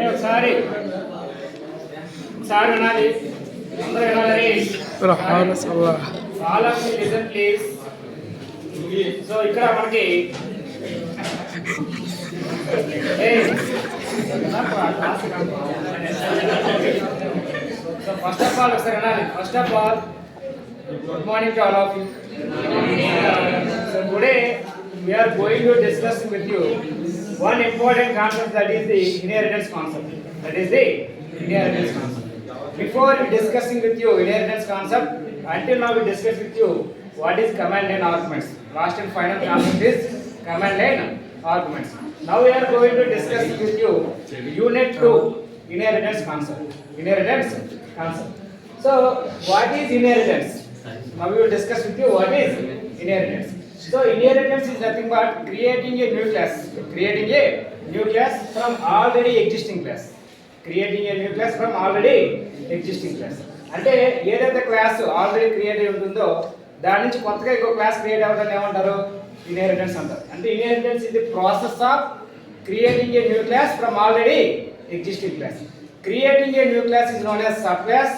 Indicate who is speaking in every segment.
Speaker 1: ఒకసారి వినాలి, అందరూ వినాలి. All of you listen please. So ఇక్కడ మనకి సో ఫస్ట్ ఆఫ్ ఆల్ ఒకసారి వినాలి. First of all good morning to all of you. So today we are going to discuss with you one important concept, that is the inheritance concept. Before we discussing with you inheritance concept, until now we discussed with you what is command line arguments. Last and final concept is command line arguments. Now we are going to discuss with you unit 2 inheritance concept. So what is inheritance? Now we will discuss with you what is inheritance. So inheritance is nothing but creating a new class from already existing class. అంటే ఏదైతే class already create అయి ఉంటుందో దాని నుంచి కొత్తగా ఇంకో class create అవ్వడం ఏమంటారు? ఇన్హెరిటెన్స్ అంటారు. అంటే inheritance is the process of creating a new class from already existing class. Creating a new class is known as sub class,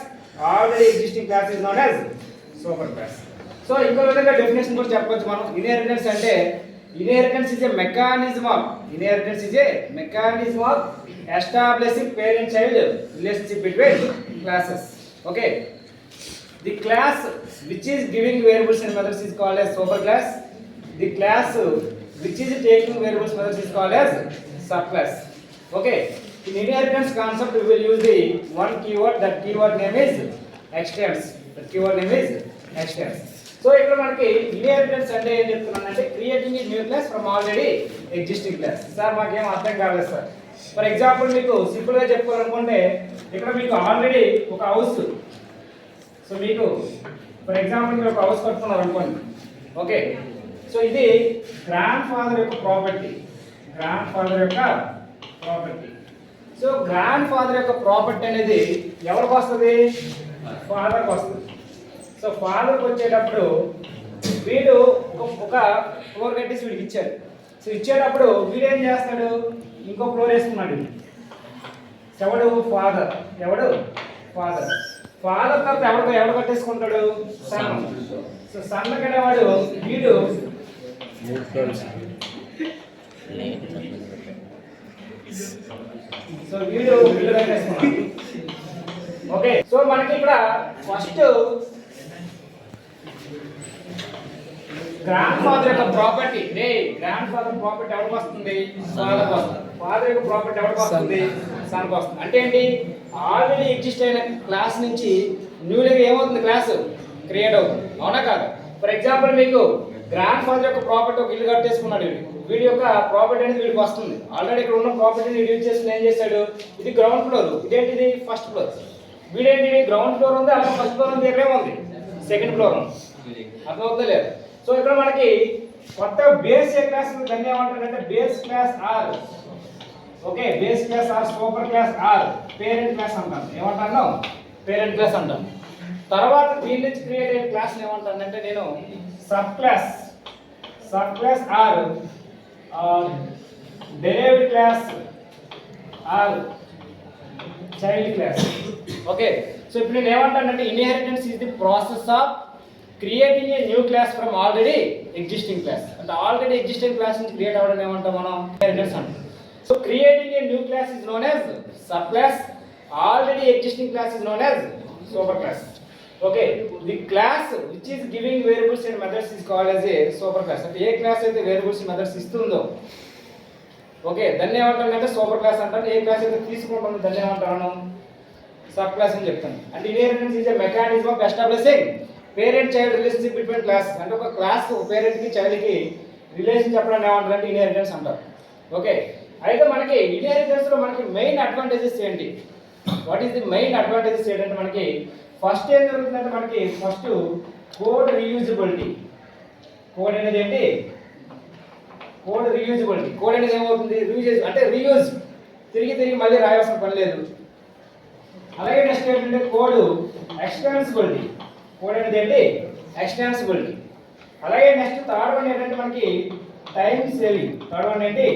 Speaker 1: already existing class is known as super class. So ఇంకో విధంగా definition కూడా చెప్పొచ్చు మనం. Inheritance అంటే inheritance is a mechanism of establishing parent child relationship between classes. Okay, the class which is giving variables and methods is called as superclass. The class which is taking variables and methods is called as subclass. Okay, in inheritance concept we will use the one keyword. That keyword name is extends. So ఇక్కడ మనకి inheritance అంటే ఏం చెప్తున్నానంటే creating a new class from already existing class. Sir మాకేం అర్థం కాలేదు sir. For example మీకు సింపుల్గా చెప్పుకోవాలనుకుంటే ఇక్కడ మీకు ఆల్రెడీ ఒక హౌస్, సో మీకు ఫర్ ఎగ్జాంపుల్ మీరు ఒక హౌస్ కట్టుకున్నారు అనుకోండి. ఓకే, సో ఇది గ్రాండ్ ఫాదర్ యొక్క ప్రాపర్టీ. సో గ్రాండ్ ఫాదర్ యొక్క ప్రాపర్టీ అనేది ఎవరికి వస్తుంది? ఫాదర్కి వస్తుంది. సో ఫాదర్కి వచ్చేటప్పుడు వీడు ఒక ఫ్లోర్ కట్టేసి వీడికి ఇచ్చాడు. సో ఇచ్చేటప్పుడు వీడేం చేస్తాడు? ఇంకో ఫ్లోర్ వేసుకున్నాడు. ఫాదర్ తర్వాత ఎవడు కట్టేసుకుంటాడు? సన్. సో సన్ కనేవాడు వీడు వీడు కట్టేసుకున్నాడు. ఓకే, సో మనకి ఇక్కడ ఫస్ట్ గ్రాండ్ ఫాదర్ యొక్క ప్రాపర్టీ ఎవరికి వస్తుంది? ఫాదర్కి వస్తుంది. ఫాదర్ యొక్క ప్రాపర్టీ ఎవరికి వస్తుంది? సన్కి వస్తుంది. అంటే ఏంటి? ఆల్రెడీ ఎగ్జిస్ట్ అయిన క్లాస్ నుంచి న్యూగా ఏమవుతుంది? క్లాస్ క్రియేట్ అవుతుంది. అవునా కాదు? ఫర్ ఎగ్జాంపుల్ మీకు గ్రాండ్ ఫాదర్ యొక్క ప్రాపర్టీ ఒక ఇల్లు కట్టేసుకున్నాడు. వీడి యొక్క ప్రాపర్టీ అనేది వీడికి వస్తుంది. ఆల్రెడీ ఇక్కడ ఉన్న ప్రాపర్టీని వీడు యూజ్ చేసుకుని ఏం చేశాడు? ఇది గ్రౌండ్ ఫ్లోర్, ఇదేంటిది ఫస్ట్ ఫ్లోర్. వీడేంటి? గ్రౌండ్ ఫ్లోర్ ఉంది, అలాగే ఫస్ట్ ఫ్లోర్ ఉంది, ఎక్కడే ఉంది సెకండ్ ఫ్లోర్ ఉంది. అర్థమవుతుందా లేదు? సో ఇక్కడ మనకి కొత్త బేస్ ఏ క్లాస్ దాన్ని ఏమంటారంటే base class or. Okay, base class or, super class or, parent class అంటాం. ఏమంటాను? పేరెంట్ క్లాస్ అంటాం. తర్వాత దీని నుంచి క్రియేట్ అయ్యే క్లాస్ ఏమంటానంటే నేను sub class or, derived class or, child class. Okay, so ఇప్పుడు నేను ఏమంటానంటే inheritance is the process of creating a new class from already existing class. అంటే ఆల్రెడీ ఎగ్జిస్టింగ్ క్లాస్ నుంచి క్రియేట్ అవ్వడం ఏమంటాం మనం? ఇన్హెరిటెన్స్ అంటాం. So creating a new class is known as sub class, already existing class is known as super class. Okay, the class which is giving variables and methods is called as a super class. అంటే ఏ class అయితే variables and methods ఇస్తుందో okay దాన్ని ఏమంటానంటే super class అంటాను. ఏ class అయితే తీసుకుంటుందో దాన్ని ఏమంటాను? Sub class అని చెప్తాను. అంటే inheritance is a mechanism of establishing parent child relationship between class. అంటే ఒక క్లాస్ పేరెంట్ కి చైల్డ్ కి రిలేషన్ చెప్పడం ఏమంటారంటే ఇన్హెరిటెన్స్ అంటారు. ఓకే, అయితే మనకి ఇన్హెరిటెన్స్ లో మనకి మెయిన్ అడ్వాంటేజెస్ ఏంటి? What is the main advantages ఏంటంటే మనకి ఫస్ట్ ఏం జరుగుతుందంటే మనకి ఫస్ట్ కోడ్ రీయూజబిలిటీ. కోడ్ అనేది ఏంటి? Code reusability. కోడ్ అనేది ఏమవుతుంది? రీయూజ్ అంటే రీయూజ్, తిరిగి మళ్ళీ రాయాల్సిన పని లేదు. అలాగే నెక్స్ట్ ఏంటంటే కోడ్ ఎక్స్టెన్సిబిలిటీ. కోడ్ అనేది ఏంటి? ఎక్స్టెన్సిబిలిటీ. అలాగే నెక్స్ట్ థర్డ్ వన్ ఏంటంటే మనకి టైం సేవింగ్. థర్డ్ వన్ ఏంటి?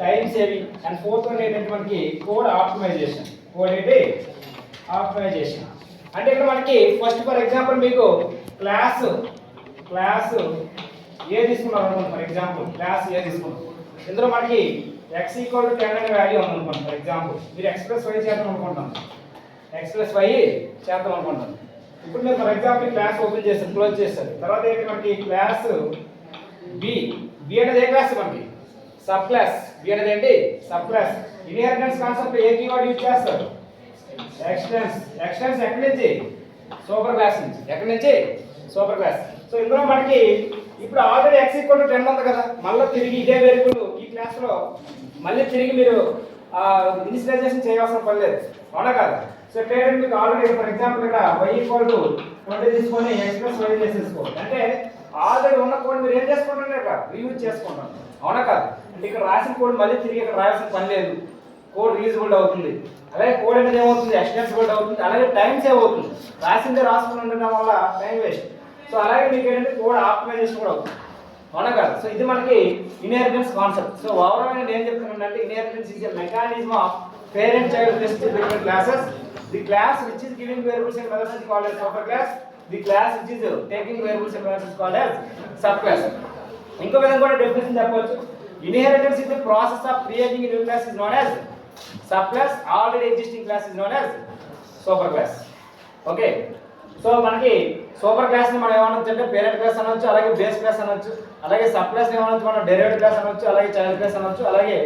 Speaker 1: Time saving, and fourth one ఏంటంటే మనకి కోడ్ ఆప్టిమైజేషన్. కోడ్ ఏంటి? ఆప్టిమైజేషన్. అంటే ఇక్కడ మనకి ఫస్ట్ ఫర్ ఎగ్జాంపుల్ మీకు క్లాస్ ఏ తీసుకున్నాం అనుకోండి. ఫర్ ఎగ్జాంపుల్ క్లాస్ ఏ తీసుకున్నాం, ఇందులో మనకి x = 10 అనే వాల్యూ ఉందనుకోండి. ఫర్ ఎగ్జాంపుల్ మీరు x + y చేద్దాం అనుకుంటాను, x + y చేద్దాం అనుకుంటాను. ఇప్పుడు మీరు ఫర్ ఎగ్జాంపుల్ క్లాస్ ఓపెన్ చేస్తారు, క్లోజ్ చేస్తారు. తర్వాత ఏంటి మనకి క్లాస్ బి అనేది ఏ క్లాస్? మనకి సబ్ క్లాస్. బి అనేది ఏంటి? Sub class. ఇన్హెరిటెన్స్ కాన్సెప్ట్ ఏ కీవర్డ్ యూజ్ చేస్తారు? ఎక్స్టెన్స్. ఎక్స్టెన్స్ ఎక్కడి నుంచి? సూపర్ క్లాస్ నుంచి. ఎక్కడి నుంచి? Super class. సో ఇందులో మనకి ఇప్పుడు ఆల్రెడీ x = 10 ఉంది కదా, మళ్ళీ తిరిగి ఇదే వేరియబుల్ ఈ క్లాస్లో మళ్ళీ తిరిగి మీరు ఇనిషియలైజేషన్ చేయాల్సిన పని లేదు, అవునా కదా? సో పేరెంట్ మీకు ఆల్రెడీ ఫర్ ఎగ్జాంపుల్ ఇక్కడ y = 20 తీసుకొని x + y చేసేసుకోండి. అంటే ఆల్రెడీ ఉన్న కోడ్ మీరు ఏం చేసుకుంటారు? ఇక్కడ రీయూజ్ చేసుకుంటారు, అవునా కదా? అంటే ఇక్కడ రాసిన కోడ్ మళ్ళీ తిరిగి ఇక్కడ రాయాల్సిన పని లేదు, కోడ్ రీయూజబుల్ అవుతుంది. అలాగే కోడ్ అనేది ఏమవుతుంది? ఎక్స్టెన్సిబుల్ అవుతుంది. అలాగే టైం సేవ్ అవుతుంది. రాసిందే రాసుకుని ఉండడం వల్ల టైం వేస్ట్. సో అలాగే మీకు ఏంటంటే కోడ్ ఆప్టిమైజేషన్ కూడా అవుతుంది, అవునా కదా? సో ఇది మనకి ఇన్హెరిటెన్స్ కాన్సెప్ట్. సో ఓవరాల్ నేను ఏం చెప్తున్నానంటే inheritance is a mechanism of parent child relationship between classes. The class which is giving variables and methods is called as super class. The class which is taking variables and methods is called as sub class. ఇంకో విధంగా కూడా definition చెప్పవచ్చు. Inheritance is the process of creating a new class is known as sub class. Already existing class is known as super class. Okay, so మనకి super class ని మనం ఏమనొచ్చు అంటే parent class అనొచ్చు, అలాగే బేస్ క్లాస్ అనొచ్చు, అలాగే sub class ని ఏమనొచ్చు మనం డెరివేటివ్ క్లాస్ అనొచ్చు, అలాగే చైల్డ్ క్లాస్ అనొచ్చు, అలాగే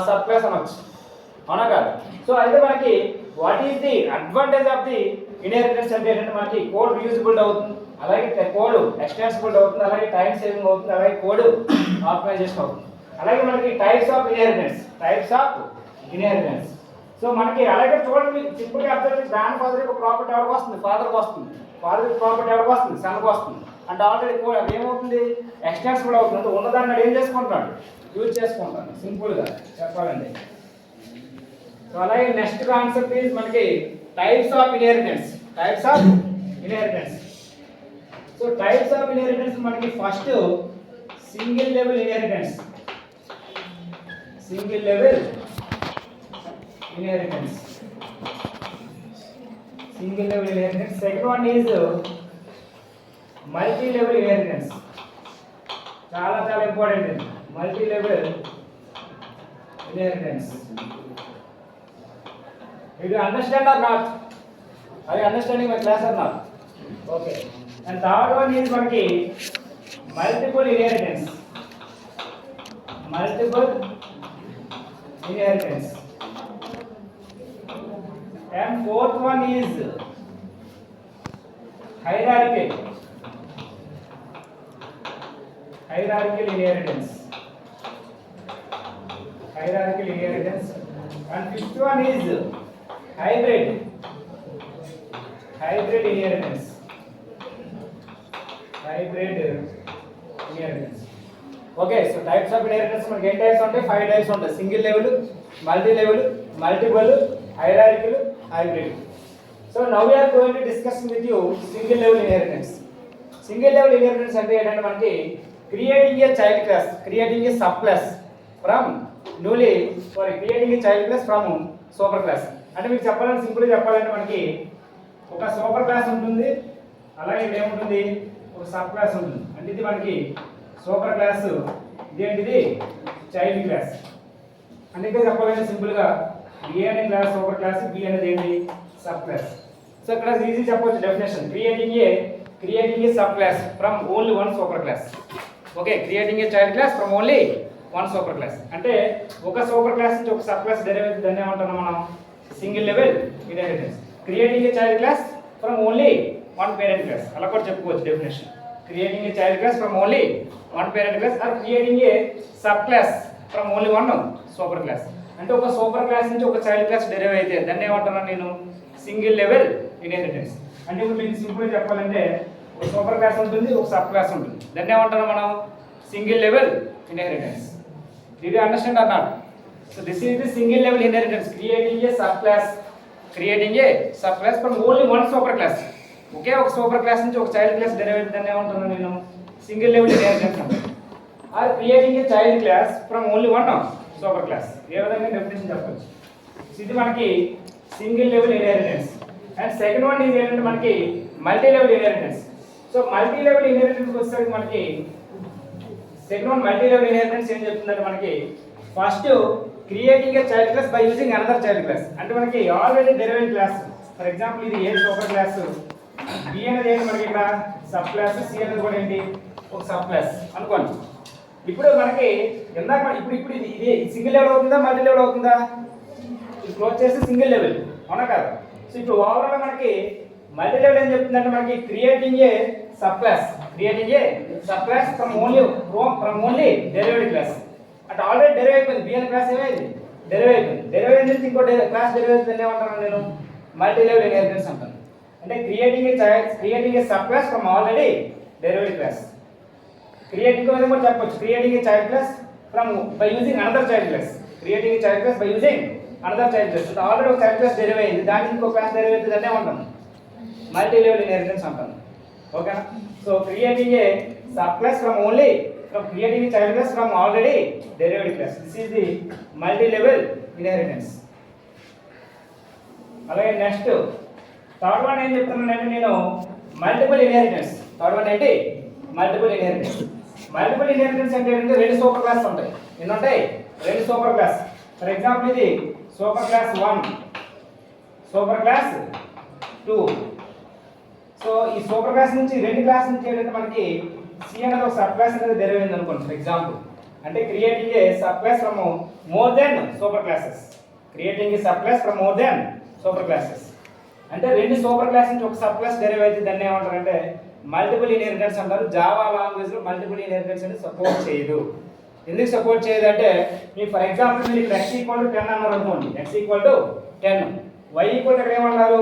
Speaker 1: సబ్ క్లాస్ అనొచ్చు, అవునా కాదు? సో అయితే మనకి what is the advantage of the inheritance అంటే ఏంటంటే మనకి కోడ్ రీయూజబుల్ అవుతుంది, అలాగే కోడ్ ఎక్స్టెన్సిబుల్ అవుతుంది, అలాగే టైం సేవింగ్ అవుతుంది, అలాగే కోడ్ ఆప్టిమైజేషన్ అవుతుంది. అలాగే మనకి టైప్స్ ఆఫ్ ఇన్హెరిటెన్స్. సో మనకి అలాగే చూడండి సింపుల్ గా అబ్జర్వ్ చేసి గ్రాండ్ ఫాదర్ యొక్క ప్రాపర్టీ ఎవరికి వస్తుంది? ఫాదర్కి వస్తుంది. ఫాదర్ యొక్క ప్రాపర్టీ ఎవరికి వస్తుంది? సన్కి వస్తుంది. అంటే ఆల్రెడీ అది ఏమవుతుంది? ఎక్స్టెన్సిబుల్ అవుతుంది. అంటే ఉన్నదాన్ని ఏం చేసుకుంటాడు? యూజ్ చేసుకుంటాను, సింపుల్ గా చెప్పాలండి. సో అలాగే నెక్స్ట్ కాన్సెప్ట్ ఈజ్ మనకి types of inheritance. So types of inheritance మనకి first single level inheritance. Second one is multi-level inheritance. చాలా important. Multi-level inheritance. Did you understand or not? Are you understanding my class or not? Okay. And third one is మనకి multiple inheritance. And fourth one is hierarchical inheritance. And fifth one is hybrid inheritance. Okay, so types of inheritance మనకి ఎన్ని types ఉంటాయి? 5 types ఉంటాయి. Single level, multi level, multiple, hierarchical, hybrid. So now we are going to discuss with you single level inheritance. Single level inheritance అంటే ఏంటంటే మనకి creating a child class, creating a sub class from creating a child class from super class. అంటే మీకు చెప్పాలంటే simple గా చెప్పాలంటే మనకి ఒక సూపర్ క్లాస్ ఉంటుంది, అలాగే ఏముంటుంది? ఒక సబ్ క్లాస్ ఉంటుంది. అంటే ఇది మనకి సూపర్ క్లాస్, ఇదేంటిది? Child class. అంటే ఇంకా చెప్పాలంటే సింపుల్ గా ఏ అనే క్లాస్ సూపర్ క్లాస్, బి అనేది ఏంటి? Sub class. సో ఇక్కడ ఈజీ చెప్పొచ్చు definition. Creating a sub class from only one super class. Okay, creating a child class from only one super class. అంటే ఒక సూపర్ క్లాస్ నుంచి ఒక సబ్ క్లాస్ డెరైవ్ అయితే దాన్ని ఏమంటున్నాం మనం? Single level inheritance. Creating a child class from only one parent class, అలా కూడా చెప్పుకోవచ్చు definition. Creating a child class from only one parent class or creating a sub class from only one super class. అంటే ఒక super class నుంచి ఒక child class derive అయితే దాన్ని ఏమంటున్నాను నేను? Single level inheritance. అంటే ఇప్పుడు మీకు సింపుల్ చెప్పాలంటే ఒక సూపర్ క్లాస్ ఉంటుంది, ఒక సబ్ క్లాస్ ఉంటుంది, దాన్ని ఏమంటున్నాం మనం? Single level inheritance. Did you understand or not? So this is the single level inheritance, creating a sub class from only one super class. Okay, ఒక సూపర్ క్లాస్ నుంచి ఒక child class derive అయితే దాన్ని ఏమంటున్నాను నేను? సింగిల్ లెవెల్ ఇన్హెరిటెన్స్ అంటాను. Or creating a child class from only one super class. ఏ విధంగా డెఫినేషన్ చెప్పొచ్చు. ఇది మనకి single level inheritance. And second one ఇది ఏంటంటే మనకి multi level inheritance. So multi level inheritance వచ్చేసరికి మనకి second one multi level inheritance ఏం చెప్తుందంటే మనకి first creating a child class by using another child class. అంటే మనకి already derivative class. For example ఇది ఏ సూపర్ క్లాస్, బి అనేది ఏంటి మనకి ఇక్కడ సబ్ క్లాస్, సి అనేది కూడా ఏంటి ఒక సబ్ క్లాస్ అనుకోండి. ఇప్పుడు మనకి ఇందాక ఇప్పుడు ఇది సింగిల్ లెవెల్ అవుతుందా మల్టీ లెవెల్ అవుతుందా? ఇది క్లోజ్ చేస్తే సింగిల్ లెవెల్ అవునా కదా. సో ఇప్పుడు ఓవరాల్ మనకి మల్టీ లెవెల్ ఏం చెప్తుందంటే మనకి creating a sub class from only derivative class. అంటే ఆల్రెడీ డెరివ్ అయిపోయింది. బి అనే క్లాస్ ఏమైంది డెరివ్ అయిపోయింది. డెరివ్ అయిన ఇంకో క్లాస్ డెరివ్ అయిపోయింది ఏమంటాను నేను మల్టీ లెవెల్ ఇన్హెరిటెన్స్ అంటాను. అంటే creating a sub class from already derivative class. Creating విధంగా కూడా చెప్పొచ్చు. Creating a child class from by using another child class. Creating a child class by using another child class. Already ఒక child class derive అయింది, దానికి ఇంకో class derive అవుతుంది అనే ఉంటాను మల్టీ లెవెల్ ఇన్హెరిటెన్స్ అంటాను. ఓకేనా. So creating a sub class from creating a child class from already derived class. This is the multi-level inheritance. అలాగే నెక్స్ట్ థర్డ్ వన్ ఏం చెప్తున్నానంటే నేను మల్టిపుల్ ఇన్హెరిటెన్స్. థర్డ్ వన్ ఏంటి మల్టిపుల్ ఇన్హెరిటెన్స్. మల్టిపుల్ ఇన్హెరిటెన్స్ అంటే ఏంటంటే రెండు సూపర్ క్లాస్ ఉంటాయి. ఎన్ని ఉంటాయి? రెండు సూపర్ క్లాస్. ఫర్ ఎగ్జాంపుల్ ఇది super class 1, super class 2. So ఈ సూపర్ క్లాస్ నుంచి రెండు క్లాస్ నుంచి ఏంటంటే మనకి సి అనేది ఒక సబ్ క్లాస్ అనేది డెరివ్ అయింది అనుకోండి. ఫర్ ఎగ్జాంపుల్ అంటే creating a sub class from more than super classes. Creating a sub class from more than super classes. అంటే రెండు సూపర్ క్లాస్ నుంచి ఒక సబ్ క్లాస్ డెరివ్ అయితే దాన్ని ఏమంటారు అంటే మల్టిపుల్ ఇన్హెరిటెన్స్ అంటారు. జావా లాంగ్వేజ్ లో మల్టిపుల్ ఇన్హెరిటెన్స్ అనేది సపోర్ట్ చేయదు. ఎందుకు సపోర్ట్ చేయదు అంటే మీకు ఫర్ ఎగ్జాంపుల్ మీరు ఇక్కడ x=10 అన్నారు అనుకోండి. x=10, y ఇక్కడ ఏమన్నారు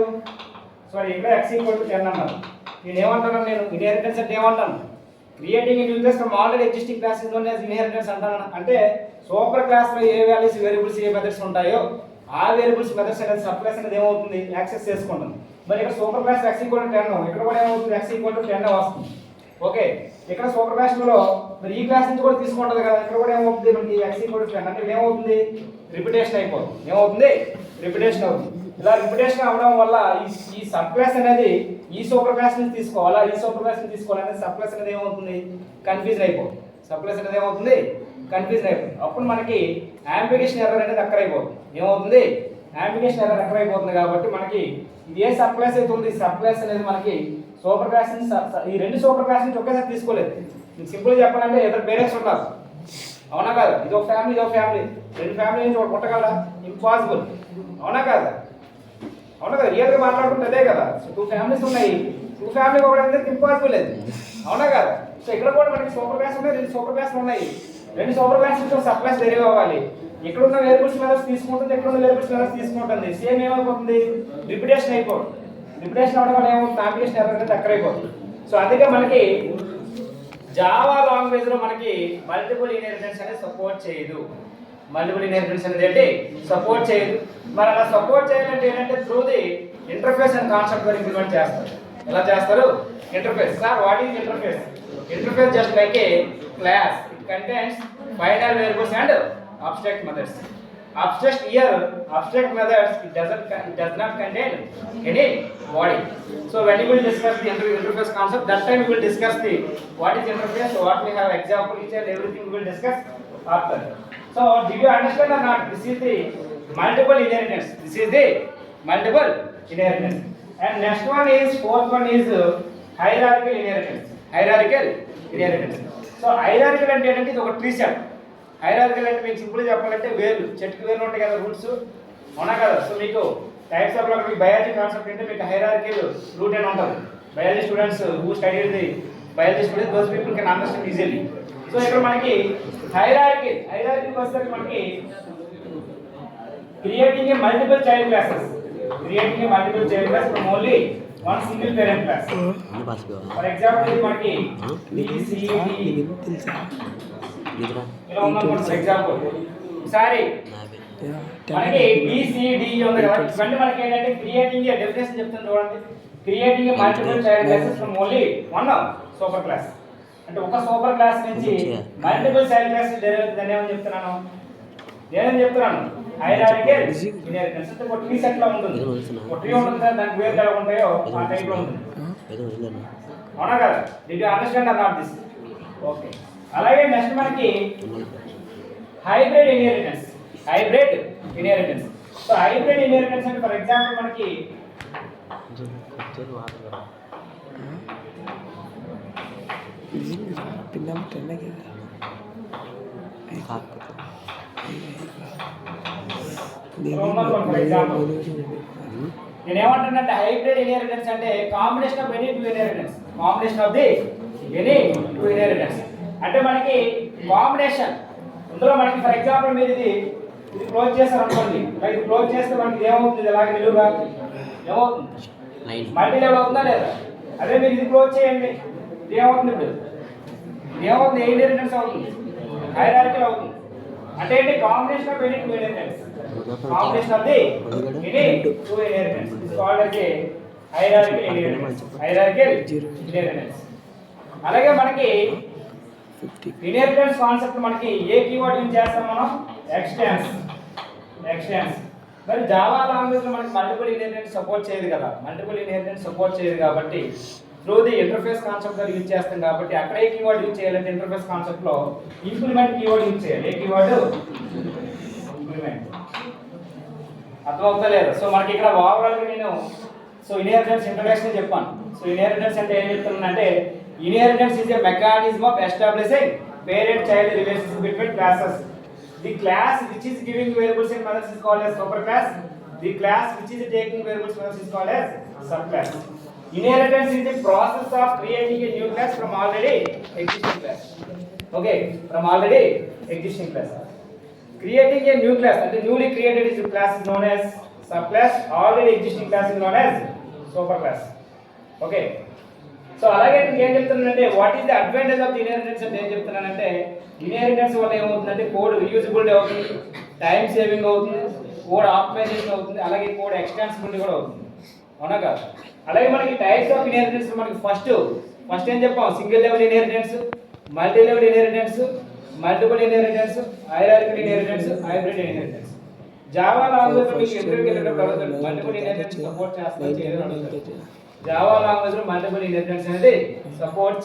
Speaker 1: సారీ ఇక్కడ x=10 అన్నారు. నేను ఏమంటాను నేను ఇన్హెరిటెన్స్ అంటే ఏమంటాను creating a new class from already existing class is known as inheritance అంటాను. అంటే సూపర్ క్లాస్ లో ఏ వాల్యూస్ వేరియబుల్స్ ఏ మెథడ్స్ ఉంటాయో ఆ వేరియబుల్స్ మెథడ్స్ అనేది సబ్ క్లాస్ అనేది ఏమవుతుంది యాక్సెస్ చేసుకుంటుంది. మరి ఇక్కడ సూపర్ క్లాస్ x=10 ఇక్కడ కూడా ఏమవుతుంది x=10 వస్తుంది. ఓకే ఇక్కడ సూపర్ క్లాస్ లో మరి ఈ క్లాస్ నుంచి కూడా తీసుకుంటుంది కదా, ఇక్కడ కూడా ఏమవుతుంది మనకి x=10 అంటే ఏమవుతుంది రిపిటేషన్ అయిపోతుంది. ఏమవుతుంది రిపిటేషన్ అవుతుంది. ఇలా రిపిటేషన్ అవడం వల్ల ఈ సబ్ క్లాస్ అనేది ఈ సూపర్ క్లాస్ నుంచి తీసుకోవాలా ఈ సూపర్ క్లాస్ నుంచి తీసుకోవాలనేది సబ్ క్లాస్ అనేది ఏమవుతుంది కన్ఫ్యూజన్ అయిపోతుంది. సబ్ క్లాస్ అనేది ఏమవుతుంది కన్ఫ్యూజన్ అయిపోతుంది. అప్పుడు మనకి యాంప్లికేషన్ ఎర్రర్ అనేది అక్కడ అయిపోతుంది. ఏమవుతుంది యాంప్లికేషన్ ఎర్రర్ అక్కడ అయిపోతుంది. కాబట్టి మనకి ఇది ఏ సబ్ క్లాస్ అయితే ఉంది సబ్ క్లాస్ అనేది మనకి సూపర్ క్లాస్ నుంచి ఈ రెండు సూపర్ క్లాస్ నుంచి ఒకేసారి తీసుకోలేదు. సింపుల్ చెప్పాలంటే ఇద్దరు పేరెంట్స్ ఉన్నారు అవునా కాదు. ఇది ఒక ఫ్యామిలీ ఇది ఒక ఫ్యామిలీ, రెండు ఫ్యామిలీ నుంచి ఒకటి పుట్టగలరా? ఇంపాసిబుల్ అవునా కాదా. అవునా కదా రియల్గా మాట్లాడుకుంటే అదే కదా. సో 2 ఫ్యామిలీస్ ఉన్నాయి, 2 ఫ్యామిలీ ఒకటి ఇంపాసిబుల్ లేదు అవునా కదా. సో ఇక్కడ కూడా మనకి సూపర్ క్లాస్ ఉన్నాయి, 2 సూపర్ క్లాస్లు ఉన్నాయి. 2 సూపర్ క్లాస్ నుంచి సబ్ క్లాస్ డెరివ్ అవ్వాలి. ఇక్కడ ఉన్న వేరియబుల్స్ మెథడ్స్ తీసుకుంటుంది, ఇక్కడ ఉన్న వేరియబుల్స్ మెథడ్స్ తీసుకుంటుంది. సేమ్ ఏమైపోతుంది రిపిటేషన్ అయిపోతుంది. రిపిటేషన్ అవడం వల్ల ఏమవుతుంది కాంపిటీషన్ ఎర్రర్ అనేది అక్కడ అయిపోతుంది. సో అందుకే మనకి జావా లాంగ్వేజ్ లో మనకి మల్టిపుల్ ఇన్హెరిటెన్స్ అనేది సపోర్ట్ చేయదు. మల్టిపుల్ ఇన్హెరిటెన్స్ అనేది ఏంటి సపోర్ట్ చేయదు. మరి అలా సపోర్ట్ చేయాలంటే ఏంటంటే through the interface and concept ద్వారా ఇంప్లిమెంట్ చేస్తారు. ఎలా చేస్తారు interface. Sir what is interface? Interface just like A class. It contains binary variables and abstract methods. Abstract methods it does not contain any body. So when you will discuss the interface concept, that time we will discuss the what is interface, what we have example each and everything we will discuss after. So did you understand or not? This is the multiple inheritance. And next one is fourth one is hierarchical inheritance. So hierarchical అంటే ఏంటంటే ఇది ఒక tree set. Hierarchical అంటే మీకు సింపుల్గా చెప్పాలంటే వేర్లు, చెట్టుకి వేర్లు ఉంటాయి కదా రూట్స్ అవునా కదా. సో మీకు టైప్స్ ఆఫ్ మీకు బయాలజీ కాన్సెప్ట్ అంటే మీకు హైరార్కికల్ రూట్ అని ఉంటుంది. Biology students who studied the biology students those people can understand easily. So ఇక్కడ మనకి హైరార్కికల్ వస్తే మనకి creating a multiple child classes from only one single parent class. For example ఇది మనకి BCD ఇలా ఉందనుకోండి. ఫర్ ఎగ్జాంపుల్ సారీ మనకి BCD ఉంది కదా. ఇవన్నీ మనకి ఏంటంటే క్రియేటింగ్ ఏ డెఫినేషన్ చెప్తుంది చూడండి. Creating a multiple child classes from only one super class. అంటే ఒక సూపర్ క్లాస్ నుంచి మల్టిపుల్ చైల్డ్ క్లాస్ డెరైవ్ అవుతుంది ఏమని చెప్తున్నాను హైరార్కికల్ ఇన్హెరిటెన్స్. అంటే ఒక ట్రీ సెట్ లా ఉంటుంది, ఒక ట్రీ ఉంటుంది కదా, దానికి వేరు ఎలా ఉంటాయో ఆ టైప్ లో ఉంటుంది. అవునా కదా? Did you understand or not this? Okay. అలాగే నెక్స్ట్ మనకి hybrid inheritance. So hybrid inheritance అంటే ఫర్ ఎగ్జాంపుల్ మనకి నేను ఏమంటానంటే హైబ్రిడ్ ఇన్హెరిటెన్స్ అంటే combination of any two inheritance. అంటే మనకి కాంబినేషన్ ఇందులో మనకి ఫర్ ఎగ్జాంపుల్ మీరు ఇది క్లోజ్ చేస్తారు అనుకోండి, ఇది క్లోజ్ చేస్తే మనకి ఏమవుతుంది, ఇలాగే నిలువుగా ఏమవుతుంది, మల్టీ లెవెల్ అవుతుందా లేదా? అదే మీరు ఇది క్లోజ్ చేయండి, ఇది ఏమవుతుంది, ఇప్పుడు ఇది ఏమవుతుంది, ఏ ఇన్హెరిటెన్స్ అవుతుంది, హైరార్కికల్ అవుతుంది. అంటే ఏంటి, combination of any two inheritance. Combination of the any two inheritance is called as a hierarchical inheritance. అలాగే మనకి ఇన్హెరిటెన్స్ కాన్సెప్ట్ మనకి ఏ కీవర్డ్ యూజ్ చేస్తాం మనం, ఎక్స్టెన్స్. మరి జావా లాంగ్వేజ్ లో మనకి మల్టిపుల్ ఇన్హెరిటెన్స్ సపోర్ట్ చేయదు కదా, కాబట్టి త్రూ ది ఇంటర్ఫేస్ కాన్సెప్ట్ లో యూజ్ చేస్తాం కాబట్టి అక్కడ ఏ కీవర్డ్ యూజ్ చేయాలంటే ఇంటర్ఫేస్ కాన్సెప్ట్ లో ఇంప్లిమెంట్ కీవర్డ్ యూజ్ చేయాలి. ఏ కీవర్డ్? ఇంప్లిమెంట్. అర్థమవుతా లేదు? సో మనకి ఇక్కడ ఓవరాల్ గా నేను ఇన్హెరిటెన్స్ ఇంట్రడక్షన్ చెప్పాను. సో ఇన్హెరిటెన్స్ అంటే ఏం చెప్తున్నానంటే, inheritance is a mechanism of establishing parent child relationship between classes. The class which is giving variables in mothers is called as superclass. The class which is taking variables in mothers is called as subclass. Inheritance is the process of creating a new class from already existing class. Okay, from already existing class. Creating a new class, and the newly created is class is known as subclass. Already existing class is known as superclass. Okay. So అలాగే నేను ఏం చెప్తున్నానంటే, what is the advantage of inheritance అంటే ఏం చెప్తున్నానంటే, inheritance వల్ల ఏమవుతుందంటే code reusability అవుతుంది, టైం సేవింగ్ అవుతుంది, కోడ్ ఆప్టిమైజేషన్ అవుతుంది, అలాగే కోడ్ ఎక్స్టెన్సిబిలిటీ కూడా అవుతుంది. అవునా కాదు? అలాగే మనకి టైప్స్ ఆఫ్ ఇన్హెరిటెన్స్ మనకి ఫస్ట్ ఏం చెప్పాం, single level inheritance, multi level inheritance, multiple inheritance, hierarchical inheritance, hybrid inheritance. Java language లో మీకు ఇంటర్వ్యూకి వెళ్ళేటప్పుడు అడుగుతాడు మల్టిపుల్ ఇన్హెరిటెన్స్ సపోర్ట్ చేస్తుందో చేయదో అడుగుతాడు. జావా లాంగ్వేజ్ లో మల్టిపుల్ ఇన్హెరిటెన్స్ అనేది సపోర్ట్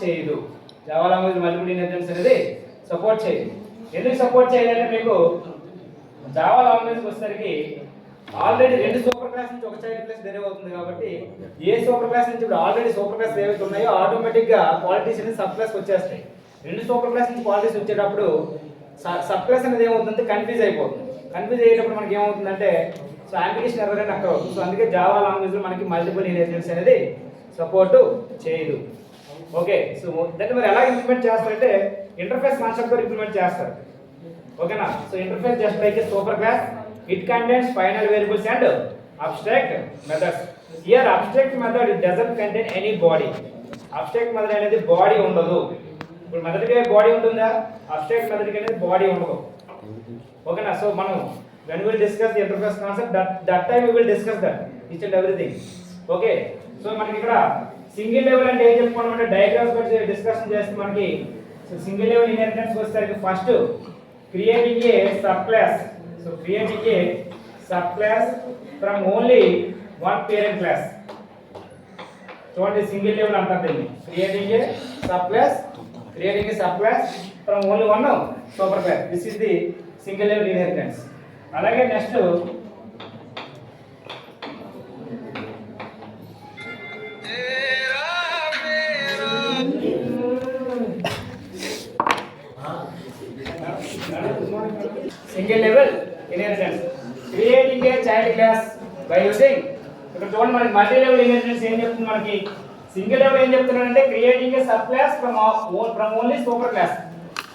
Speaker 1: చేయదు. ఎందుకు సపోర్ట్ చేయదంటే, మీకు జావా లాంగ్వేజ్ వచ్చేసరికి ఆల్రెడీ రెండు సూపర్ క్లాస్ నుంచి ఒక చైల్డ్ క్లాస్ డెరైవ్ అవుతుంది కాబట్టి, ఏ సూపర్ క్లాస్ నుంచి ఇప్పుడు ఆల్రెడీ సూపర్ క్లాస్ ఏవైతే ఉన్నాయో ఆటోమేటిక్ గా క్వాలిటీస్ అనేది సబ్ క్లాస్ వచ్చేస్తాయి. రెండు సూపర్ క్లాస్ నుంచి క్వాలిటీస్ వచ్చేటప్పుడు సబ్ క్లాస్ అనేది ఏమవుతుంది, కన్ఫ్యూజ్ అయిపోతుంది. కన్ఫ్యూజ్ అయ్యేటప్పుడు మనకి ఏమవుతుందంటే, సో అప్లికేషన్ ఎర్రర్ అని అక్కడ అవుతుంది. సో అందుకే జావా లాంగ్వేజ్ లో మనకి మల్టిపుల్ ఇన్హెరిటెన్స్ అనేది సపోర్ట్ చేయదు. ఓకే. సో దాన్ని మరి ఎలా ఇంప్లిమెంట్ చేస్తారంటే, ఇంటర్ఫేస్ కాన్సెప్ట్ తో ఇంప్లిమెంట్ చేస్తారు. ఓకేనా? So interface just like A super class, it contains final variables and abstract methods. Here abstract method it doesn't contain any body. Abstract method అనేది body ఉండదు. ఇప్పుడు మెథడ్కి బాడీ ఉంటుందా? అబ్స్ట్రాక్ట్ మెథడ్కి అనేది body ఉండదు. ఓకేనా? సో మనం when we will discuss the interface concept, that time we will discuss that each and everything. Okay. So మనకి ఇక్కడ సింగిల్ లెవెల్ అంటే ఏం చెప్పుకోవాలంటే, డయాగ్రామ్స్ గురించి డిస్కషన్ చేస్తే మనకి సింగిల్ లెవెల్ ఇన్హెరిటెన్స్ వస్తే first creating a sub class. So creating a sub class from only one parent class. చూడండి, సింగిల్ లెవెల్ అంటారు దీన్ని. Creating a sub class from only one super class. This is the single level inheritance. అలాగే next single level inheritance, creating a child class by using. ఇక్కడ చూడండి, మనకి multi level inheritance ఏం చెప్తుంది, మనకి సింగిల్ లెవెల్ ఏం చెప్తున్నాడంటే, creating a sub class from only super class.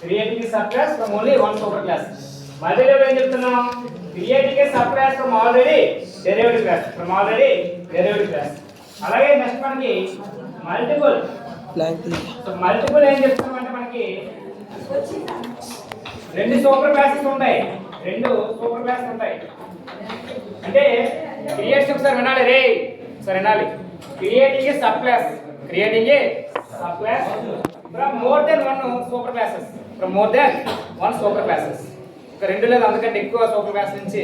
Speaker 1: Creating a sub class from only one super class. Multi level ఏం చెప్తున్నాం, creating a sub class from already derived class. అలాగే next మనకి multiple. So multiple ఏం చెప్తున్నామంటే, మనకి రెండు super classes ఉంటాయి. అంటే క్రియేట్స్ ఒకసారి వినాలి రే, ఒకసారి వినాలి. Creating a sub class from more than one super classes. From more than one super classes. ఒక రెండు లేదా అంతకంటే ఎక్కువ సూపర్ క్లాస్ నుంచి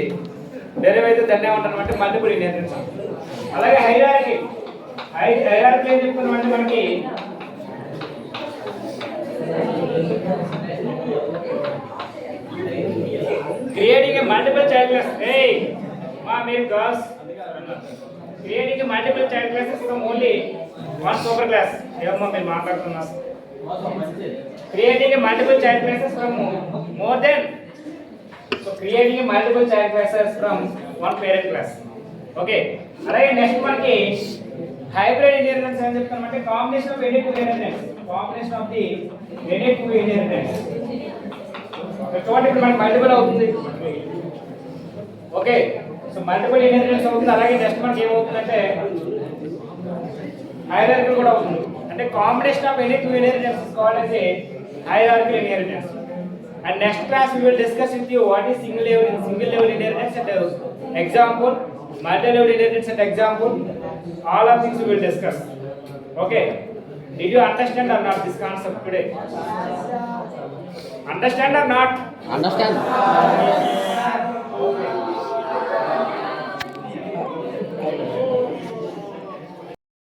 Speaker 1: డెరైవ్ అయితే దాన్ని ఏమంటారు మల్టిపుల్ ఇన్హెరిటెన్స్. అలాగే హైరార్కీ. హైరార్కీ ఏం చెప్తున్నామంటే మనకి creating a multiple child class. Hey, mere girls. Creating a multiple child classes from only one super class. Evamma meer maatladutunnaru. Creating a multiple child classes from more than. So creating a multiple child classes from one parent class. Okay. Alage next manaki hybrid inheritance అని చెప్తామంటే combination of any two inheritance. Combination of the any two inheritance. చూడండి ఇప్పుడు మనకి multiple అవుతుంది. Okay, so multiple inheritance అవుతుంది. అలాగే next మనకి ఏమవుతుందంటే హైరార్కీ కూడా అవుతుంది. అంటే combination of any two inheritance called as a hierarchy inheritance. And next class we will discuss with you what is single level inheritance and example, multi level inheritance and example. All of things we will discuss. Okay, did you understand or not this concept today? Understand or not?
Speaker 2: Understand.